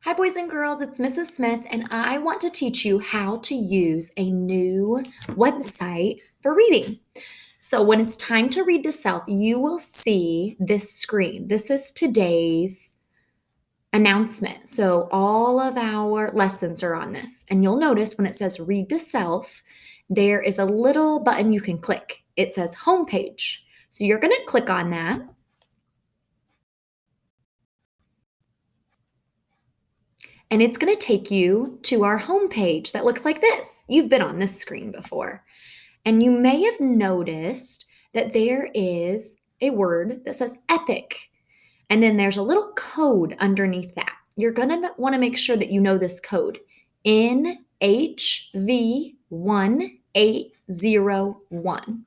Hi, boys and girls, it's Mrs. Smith, and I want to teach you how to use a new website for reading. So, when it's time to read to self, you will see this screen. This is today's announcement. So, all of our lessons are on this, and you'll notice when it says read to self, there is a little button you can click. It says homepage. So, you're going to click on that. And it's going to take you to our homepage that looks like this. You've been on this screen before. And you may have noticed that there is a word that says epic. And then there's a little code underneath that. You're going to want to make sure that you know this code NHV1801.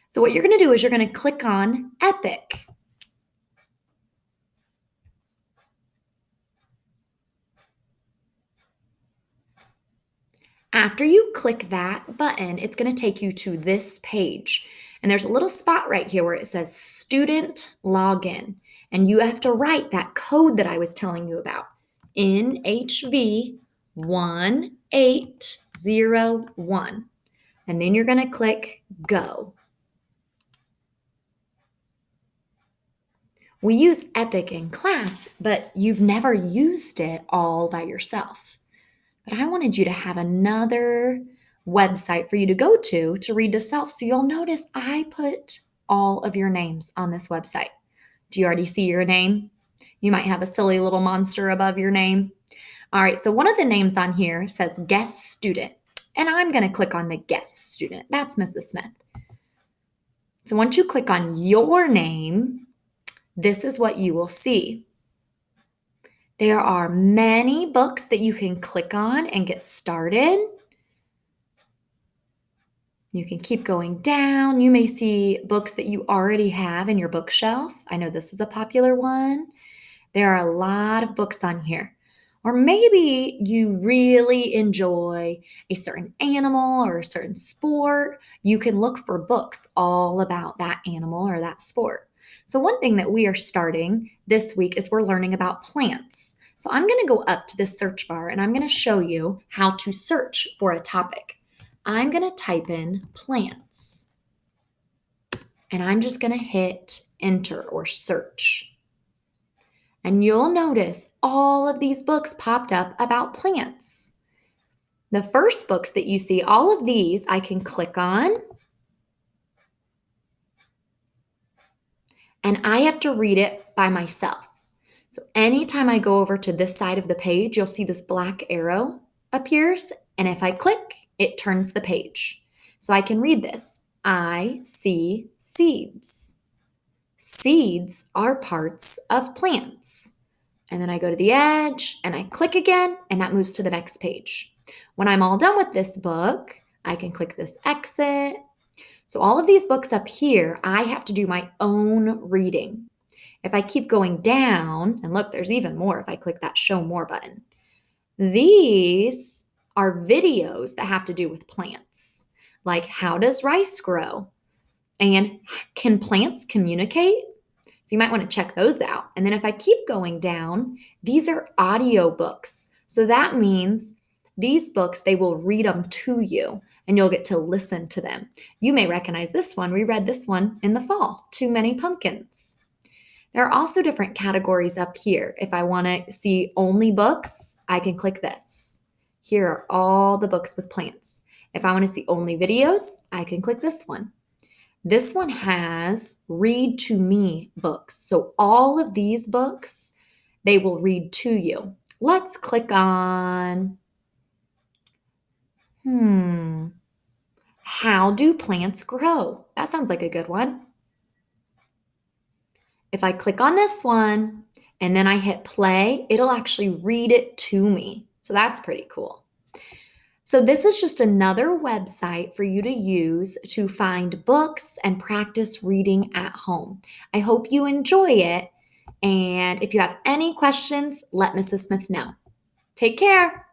So, what you're going to do is you're going to click on epic. After you click that button, it's going to take you to this page. And there's a little spot right here where it says student login. And you have to write that code that I was telling you about, NHV1801. And then you're going to click go. We use Epic in class, but you've never used it all by yourself. But I wanted you to have another website for you to go to read to self. So you'll notice I put all of your names on this website. Do you already see your name? You might have a silly little monster above your name. All right, so one of the names on here says guest student, and I'm going to click on the guest student. That's Mrs. Smith. So once you click on your name, this is what you will see. There are many books that you can click on and get started. You can keep going down. You may see books that you already have in your bookshelf. I know this is a popular one. There are a lot of books on here. Or maybe you really enjoy a certain animal or a certain sport. You can look for books all about that animal or that sport. So one thing that we are starting this week is we're learning about plants. So I'm going to go up to the search bar and I'm going to show you how to search for a topic. I'm going to type in plants. And I'm just going to hit enter or search. And you'll notice all of these books popped up about plants. The first books that you see, all of these I can click on. And I have to read it by myself. So anytime I go over to this side of the page, you'll see this black arrow appears. And if I click, it turns the page. So I can read this. I see seeds. Seeds are parts of plants. And then I go to the edge and I click again, and that moves to the next page. When I'm all done with this book, I can click this exit. So all of these books up here, I have to do my own reading. If I keep going down, and look, there's even more if I click that show more button. These are videos that have to do with plants, like how does rice grow? And can plants communicate? So you might want to check those out. And then if I keep going down, these are audio books. So that means these books, they will read them to you and you'll get to listen to them. You may recognize this one. We read this one in the fall, Too Many Pumpkins. There are also different categories up here. If I want to see only books, I can click this. Here are all the books with plants. If I want to see only videos, I can click this one. This one has read to me books. So all of these books, they will read to you. Let's click on, how do plants grow? That sounds like a good one. If I click on this one and then I hit play, it'll actually read it to me. So that's pretty cool. So this is just another website for you to use to find books and practice reading at home. I hope you enjoy it. And if you have any questions, let Mrs. Smith know. Take care.